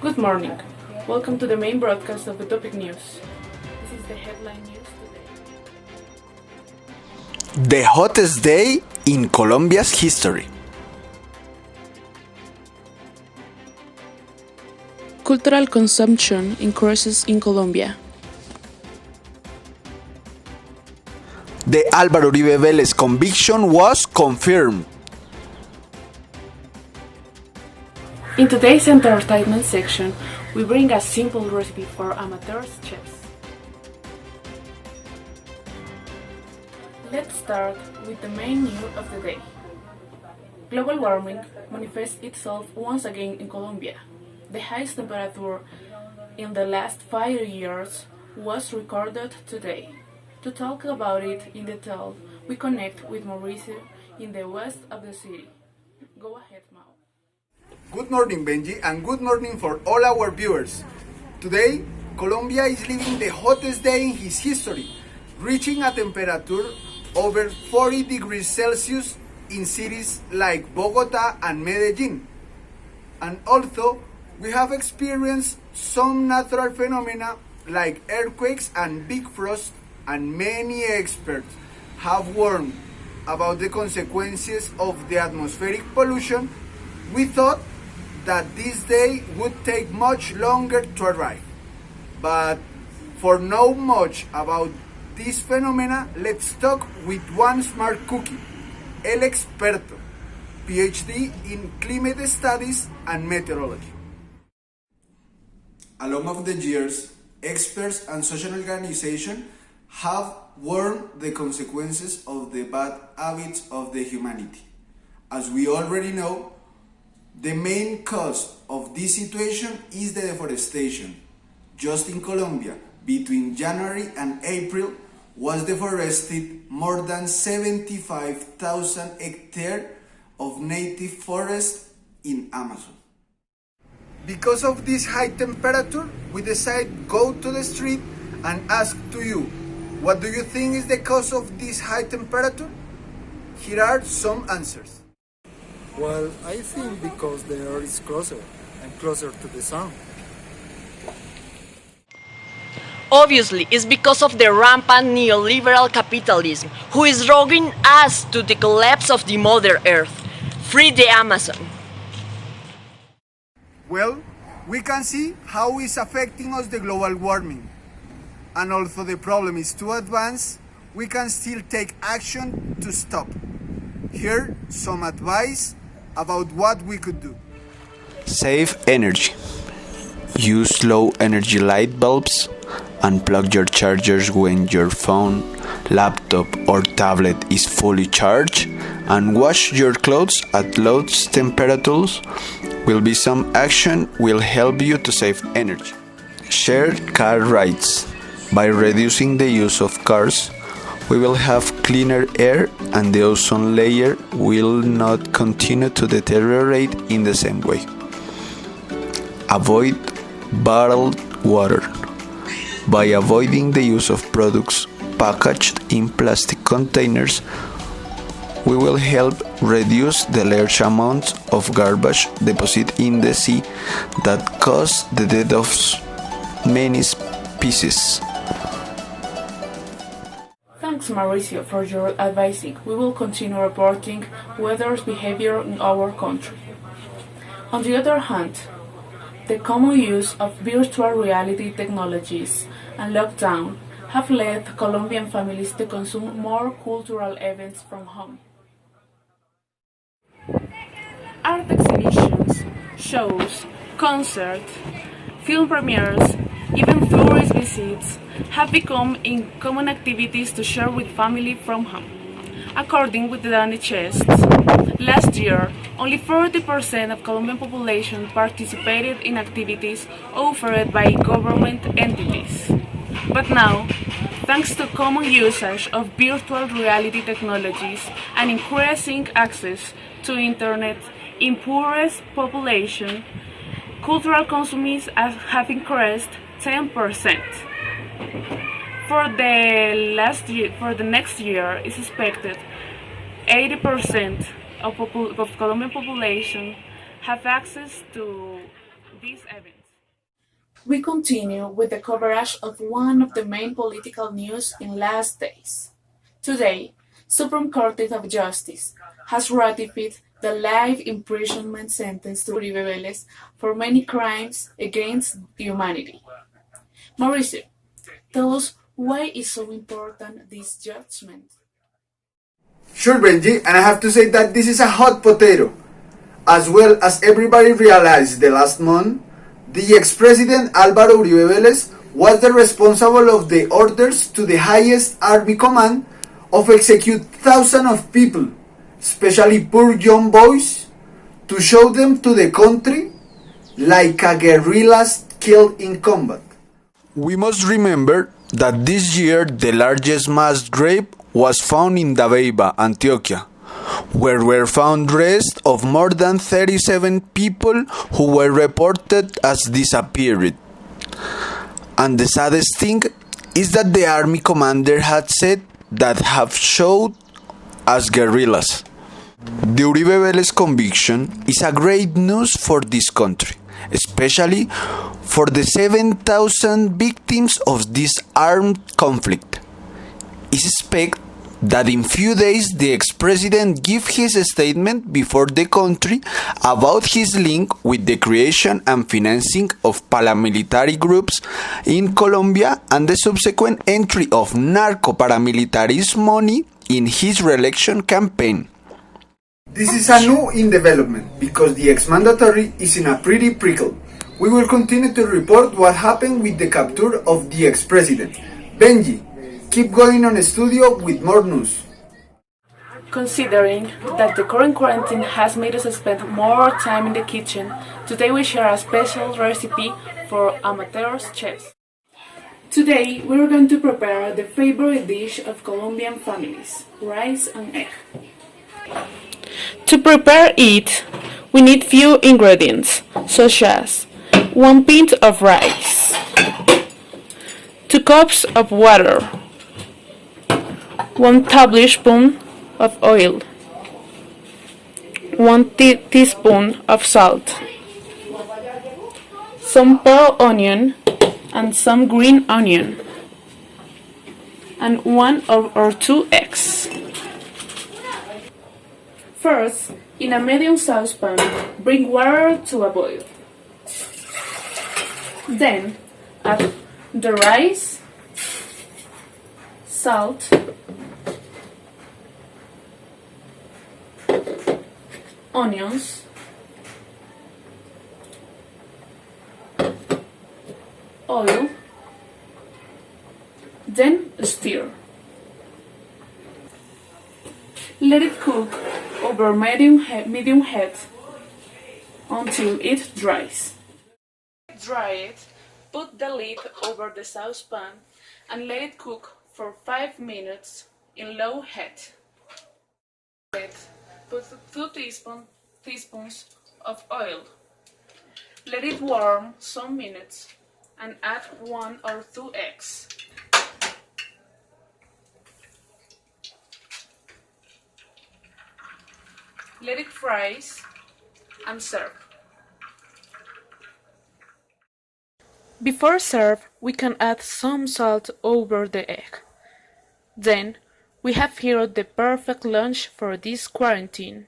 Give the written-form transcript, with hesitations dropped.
Good morning. Welcome to the main broadcast of Utopic News. This is the headline news today. The hottest day in Colombia's history. Cultural consumption increases in Colombia. The Álvaro Uribe Vélez conviction was confirmed. In today's entertainment section, we bring a simple recipe for amateur chefs. Let's start with the main news of the day. Global warming manifests itself once again in Colombia. The highest temperature in the last 5 years was recorded today. To talk about it in detail, we connect with Mauricio in the west of the city. Go ahead, Mau. Good morning, Venjy, and good morning for all our viewers. Today, Colombia is living the hottest day in its history, reaching a temperature over 40 degrees Celsius in cities like Bogota and Medellin. And although we have experienced some natural phenomena like earthquakes and big frost, and many experts have warned about the consequences of the atmospheric pollution, we thought that this day would take much longer to arrive. But for know much about this phenomena, let's talk with one smart cookie, El Experto, PhD in climate studies and meteorology. Along of the years, experts and social organizations have warned the consequences of the bad habits of the humanity. As we already know, the main cause of this situation is the deforestation. Just in Colombia, between January and April, was deforested more than 75,000 hectares of native forest in Amazon. Because of this high temperature, we decided go to the street and ask to you, what do you think is the cause of this high temperature? Here are some answers. Well, I think because the Earth is closer and closer to the Sun. Obviously, it's because of the rampant neoliberal capitalism, who is drawing us to the collapse of the Mother Earth. Free the Amazon. Well, we can see how it's affecting us the global warming. And although the problem is too advanced, we can still take action to stop. Here, some advice about what we could do. Save energy. Use low energy light bulbs. Unplug your chargers when your phone, laptop or tablet is fully charged. And wash your clothes at low temperatures. Will be some action will help you to save energy. Share car rides. By reducing the use of cars, we will have cleaner air and the ozone layer will not continue to deteriorate in the same way. Avoid bottled water. By avoiding the use of products packaged in plastic containers, we will help reduce the large amounts of garbage deposited in the sea that cause the death of many species. Thanks, Mauricio, for your advising. We will continue reporting weather's behavior in our country. On the other hand, the common use of virtual reality technologies and lockdown have led Colombian families to consume more cultural events from home. Art exhibitions, shows, concerts, film premieres, even tourist visits have become common activities to share with family from home. According with the NHS, last year, only 40% of Colombian population participated in activities offered by government entities. But now, thanks to common usage of virtual reality technologies and increasing access to internet in poorest population, cultural consumption have increased 10%. For the next year, it's expected 80% of Colombian population have access to these events. We continue with the coverage of one of the main political news in last days. Today, Supreme Court of Justice has ratified the life imprisonment sentence to Uribe Vélez for many crimes against humanity. Mauricio, tell us why is so important this judgment? Sure, Venjy, and I have to say that this is a hot potato. As well as everybody realized the last month, the ex-president Álvaro Uribe Vélez was the responsible of the orders to the highest army command of execute thousands of people, especially poor young boys, to show them to the country like a guerrillas killed in combat. We must remember that this year the largest mass grave was found in Dabeiba, Antioquia, where were found rests of more than 37 people who were reported as disappeared. And the saddest thing is that the army commander had said that have showed as guerrillas. The Uribe Vélez conviction is a great news for this country, especially for the 7,000 victims of this armed conflict. It's expected that in few days the ex-president give his statement before the country about his link with the creation and financing of paramilitary groups in Colombia and the subsequent entry of narco-paramilitarism money in his re-election campaign. This is a new in development because the ex-mandatory is in a pretty prickle. We will continue to report what happened with the capture of the ex-president. Venjy, keep going on the studio with more news. Considering that the current quarantine has made us spend more time in the kitchen, today we share a special recipe for amateur chefs. Today we are going to prepare the favorite dish of Colombian families, rice and egg. To prepare it, we need few ingredients, such as 1 pint of rice, 2 cups of water, 1 tablespoon of oil, 1 teaspoon of salt, some pearl onion and some green onion, and 1 or 2 eggs. First, in a medium saucepan, bring water to a boil. Then, add the rice, salt, onions, oil, then stir. Let it cook over medium heat until it dries. Dry it, put the lid over the saucepan and let it cook for 5 minutes in low heat. Put 2 teaspoons of oil. Let it warm some minutes and add 1 or 2 eggs. Let it fries and serve. Before serve, we can add some salt over the egg. Then, we have here the perfect lunch for this quarantine.